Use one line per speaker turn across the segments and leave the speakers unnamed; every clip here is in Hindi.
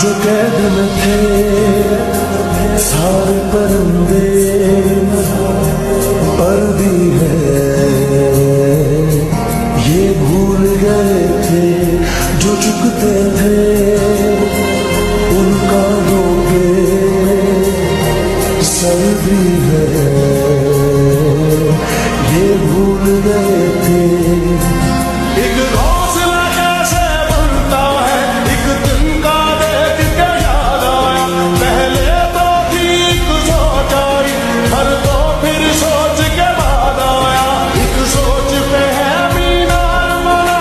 जो कैद में थे सारे परिंदे, पर भी है ये भूल गए थे जो झुकते थे उनका रोके सर भी है ये भूल गए थे। एक घोंसला कैसे बनता है एक दिन का देख के याद आया, पहले तो ठीक सोच आई हर तो फिर सोच के बाद आया, एक सोच पे है मीनार बना,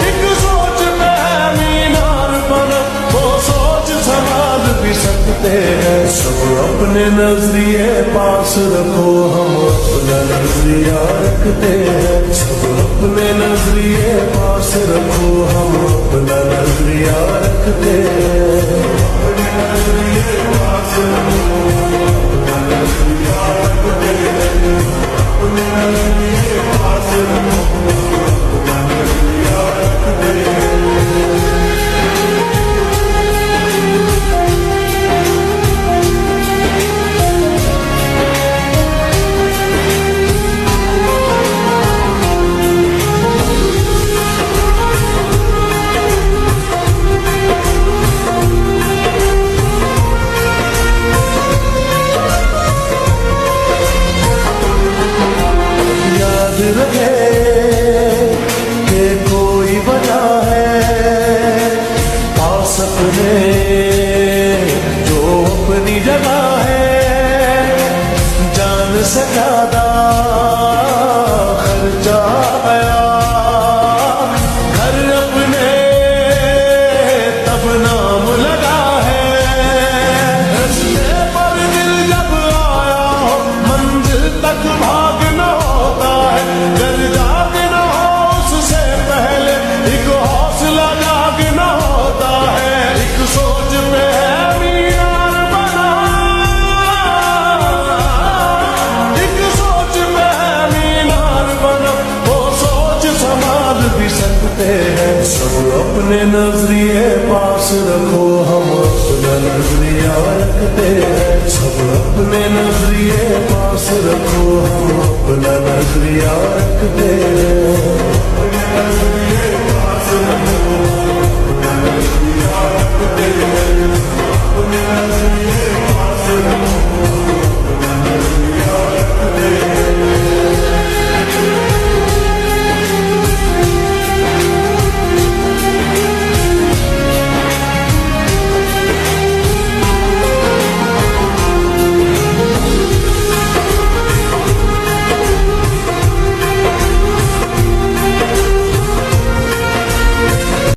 एक सोच पे है मीनार बना, वो सोच संभाल भी सकते हैं। सब अपने नजरिए पास रखो हम अपना नजरिया रखते हैं, सब अपने नजरिए पास रखो हम अपना नजरिया रखते हैं, अपने नजरिए पास रखो अपना नजरिया रखते हैं, अपने नजरिए पास रखो अपना नजरिया रखते हैं। सपने जो अपनी जगह है जान से ज्यादा खर्चा आया, घर अपने तब नाम लगा है, रस्ते पर दिल जब आया हो मंजिल तक भागना होता है, घर जागना हो उससे पहले एक हौसला जागना होता है, सोच पे है मीनार बना, एक सोच पे है मीनार बना, वो सोच संभाल भी सकते हैं। सब अपने नजरिए पास रखो हम अपना नजरिया रखते हैं, सब अपने नजरिए पास रखो हम अपना नजरिया रखते हैं।